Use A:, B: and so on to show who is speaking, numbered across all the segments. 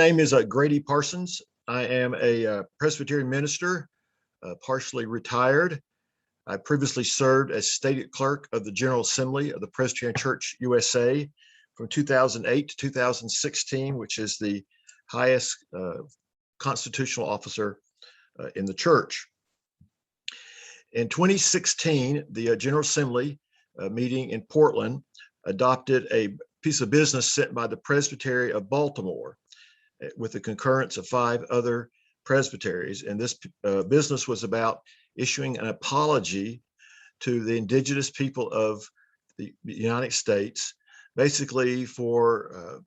A: name is Gradye Parsons. I am a Presbyterian minister, partially retired. I previously served as stated clerk of the General Assembly of the Presbyterian Church USA from 2008 to 2016, which is the highest constitutional officer in the church. In 2016, the General Assembly meeting in Portland adopted a piece of business sent by the Presbytery of Baltimore with the concurrence of 5 other presbyteries. And this business was about issuing an apology to the indigenous people of the United States, basically for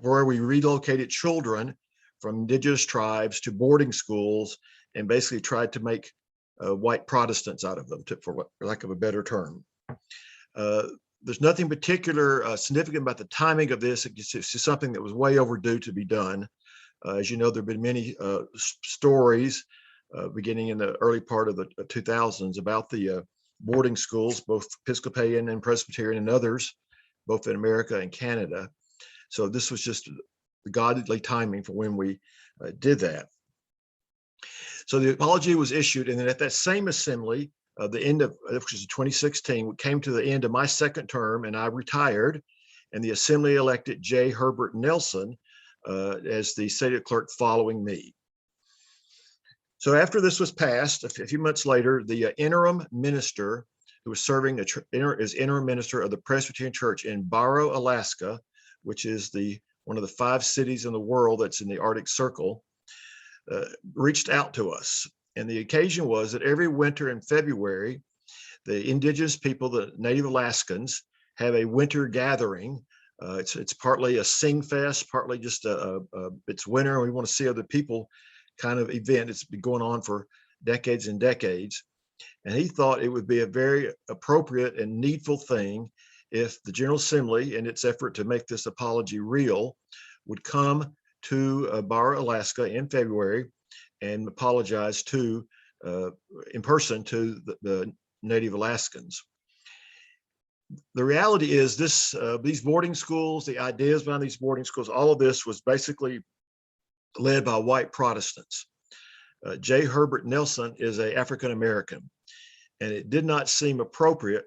A: where we relocated children from indigenous tribes to boarding schools and basically tried to make white Protestants out of them, for lack of a better term. There's nothing particular significant about the timing of this. It's just something that was way overdue to be done. As you know, there have been many stories beginning in the early part of the 2000s about the boarding schools, both Episcopalian and Presbyterian and others, both in America and Canada. So this was just the godly timing for when we did that. So the apology was issued, and then at that same assembly, the end of, which is 2016, we came to the end of my second term, and I retired, and the assembly elected J. Herbert Nelson as the stated clerk following me. So after this was passed, a few months later, the interim minister who was serving as interim minister of the Presbyterian Church in Barrow, Alaska, which is one of the 5 cities in the world that's in the Arctic Circle, reached out to us. And the occasion was that every winter in February, the indigenous people, the Native Alaskans, have a winter gathering. It's partly a sing fest, partly just it's winter and we want to see other people kind of event. It's been going on for decades and decades. And he thought it would be a very appropriate and needful thing if the General Assembly, in its effort to make this apology real, would come to Barrow, Alaska in February and apologize in person to the Native Alaskans. The reality is these boarding schools, the ideas behind these boarding schools, all of this was basically led by white Protestants. J. Herbert Nelson is an African American, and it did not seem appropriate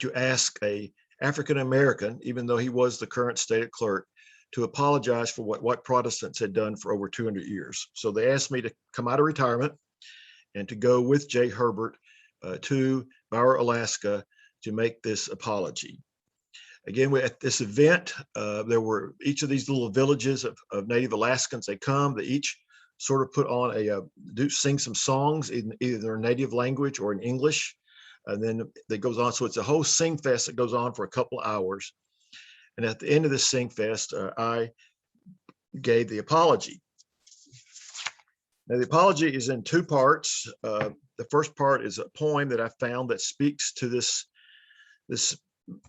A: to ask an African American, even though he was the current stated clerk, to apologize for what Protestants had done for over 200 years. So they asked me to come out of retirement and to go with J. Herbert to Barrow, Alaska to make this apology. Again, at this event, there were each of these little villages of Native Alaskans. They come, they each sort of put on sing some songs in either their native language or in English. And then it goes on. So it's a whole sing fest that goes on for a couple of hours. And at the end of the sing fest, I gave the apology. Now, the apology is in 2 parts. The first part is a poem that I found that speaks to this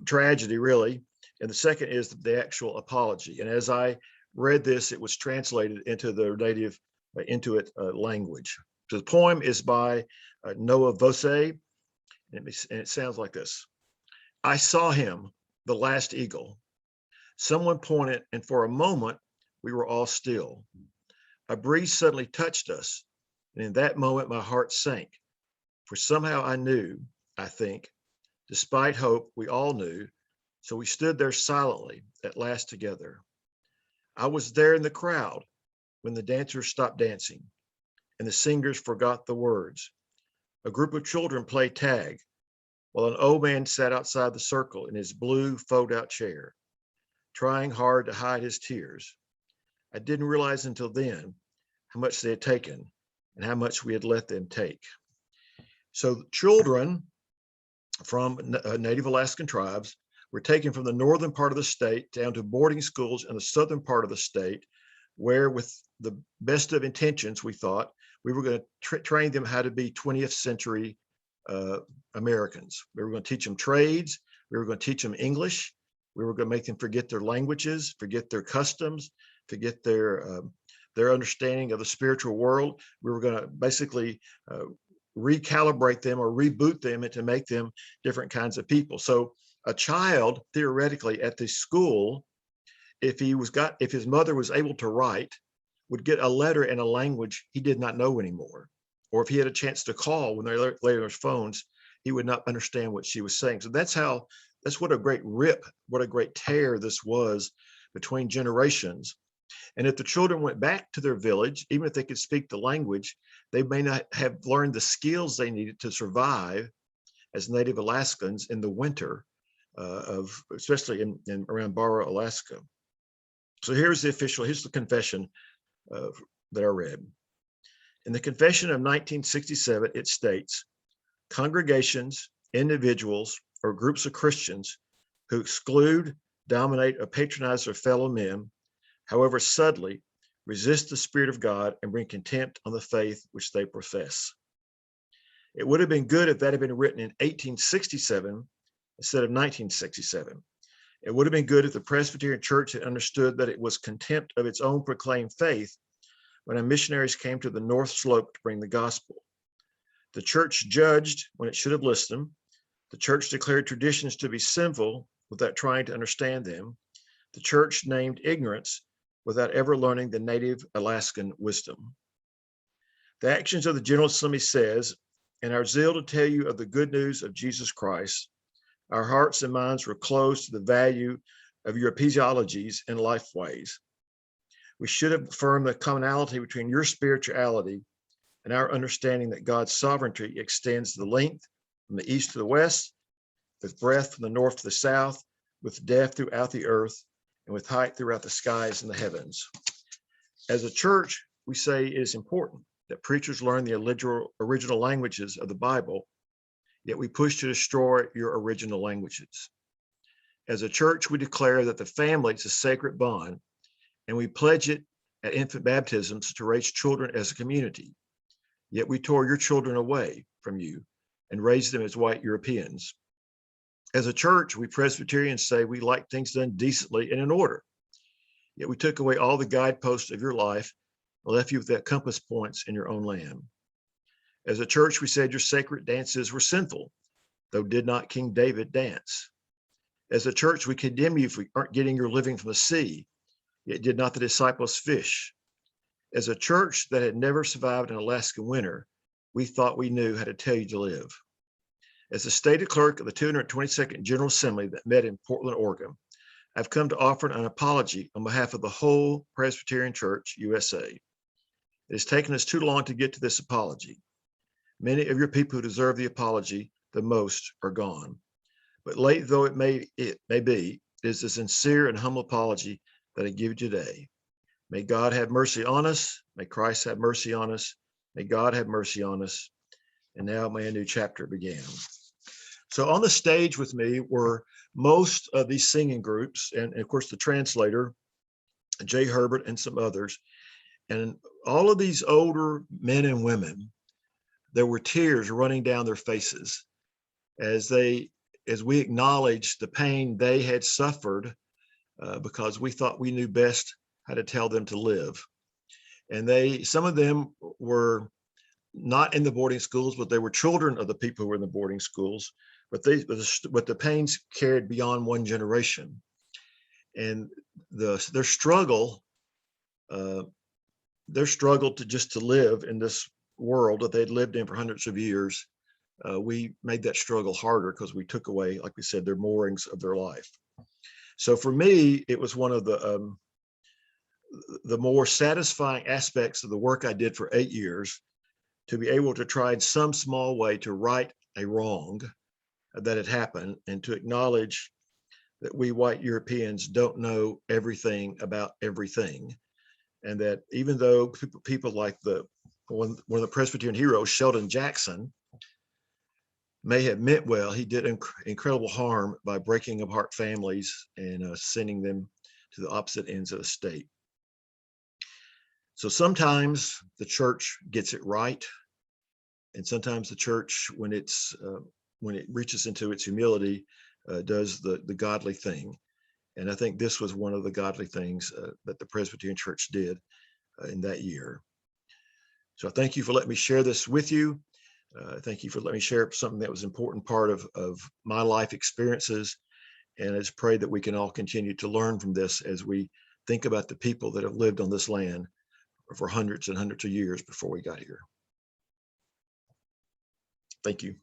A: tragedy, really. And the second is the actual apology. And as I read this, it was translated into the native Inuit language. So the poem is by Noah Vose, and it sounds like this. I saw him, the last eagle. Someone pointed, and for a moment, we were all still. A breeze suddenly touched us, and in that moment, my heart sank. For somehow I knew, I think, despite hope, we all knew, so we stood there silently, at last together. I was there in the crowd when the dancers stopped dancing, and the singers forgot the words. A group of children played tag, while an old man sat outside the circle in his blue fold-out chair, trying hard to hide his tears. I didn't realize until then how much they had taken and how much we had let them take. So children from Native Alaskan tribes were taken from the northern part of the state down to boarding schools in the southern part of the state, where with the best of intentions, we thought we were going to train them how to be 20th century Americans. We were going to teach them trades. We were going to teach them English. We were going to make them forget their languages, forget their customs, forget their understanding of the spiritual world. We were going to basically recalibrate them or reboot them and to make them different kinds of people. So a child, theoretically, at this school if his mother was able to write, would get a letter in a language he did not know anymore. Or if he had a chance to call when they later his phones, he would not understand what she was saying. So that's what a great rip, what a great tear this was between generations. And if the children went back to their village, even if they could speak the language, they may not have learned the skills they needed to survive as Native Alaskans in the winter especially in around Barrow, Alaska. So here's the confession that I read. In the confession of 1967, it states, congregations, individuals, or groups of Christians who exclude, dominate, or patronize their fellow men, however subtly, resist the Spirit of God and bring contempt on the faith which they profess. It would have been good if that had been written in 1867 instead of 1967. It would have been good if the Presbyterian Church had understood that it was contempt of its own proclaimed faith when our missionaries came to the North Slope to bring the gospel. The church judged when it should have listened. The church declared traditions to be sinful without trying to understand them. The church named ignorance without ever learning the native Alaskan wisdom. The actions of the General Assembly says, in our zeal to tell you of the good news of Jesus Christ, our hearts and minds were closed to the value of your ecclesiologies and life ways. We should have affirmed the commonality between your spirituality and our understanding that God's sovereignty extends the length from the east to the west, with breadth from the north to the south, with depth throughout the earth, and with height throughout the skies and the heavens. As a church, we say it is important that preachers learn the original languages of the Bible, yet we push to destroy your original languages. As a church, we declare that the family is a sacred bond, and we pledge it at infant baptisms to raise children as a community. Yet we tore your children away from you and raised them as white Europeans. As a church, we Presbyterians say we like things done decently and in order. Yet we took away all the guideposts of your life and left you without compass points in your own land. As a church, we said your sacred dances were sinful, though did not King David dance. As a church, we condemn you for aren't getting your living from the sea, yet did not the disciples fish. As a church that had never survived an Alaskan winter, we thought we knew how to tell you to live. As the stated clerk of the 222nd General Assembly that met in Portland, Oregon, I've come to offer an apology on behalf of the whole Presbyterian Church, USA. It has taken us too long to get to this apology. Many of your people who deserve the apology the most are gone. But late though it may be, it is a sincere and humble apology that I give you today. May God have mercy on us. May Christ have mercy on us. May God have mercy on us. And now may a new chapter begin. So on the stage with me were most of these singing groups, and of course the translator, Jay Herbert, and some others. And all of these older men and women, there were tears running down their faces as we acknowledged the pain they had suffered because we thought we knew best how to tell them to live. And some of them were not in the boarding schools, but they were children of the people who were in the boarding schools. But the pains carried beyond one generation, and their struggle to live in this world that they'd lived in for hundreds of years. We made that struggle harder because we took away, like we said, their moorings of their life. So for me, it was one of the more satisfying aspects of the work I did for 8 years to be able to try in some small way to right a wrong that had happened and to acknowledge that we white Europeans don't know everything about everything. And that even though people like one of the Presbyterian heroes, Sheldon Jackson, may have meant well, he did incredible harm by breaking apart families and sending them to the opposite ends of the state. So sometimes the church gets it right, and sometimes the church, when it reaches into its humility, does the godly thing. And I think this was one of the godly things that the Presbyterian Church did in that year. So thank you for letting me share this with you. Thank you for letting me share something that was an important part of my life experiences. And I just pray that we can all continue to learn from this as we think about the people that have lived on this land for hundreds and hundreds of years before we got here. Thank you.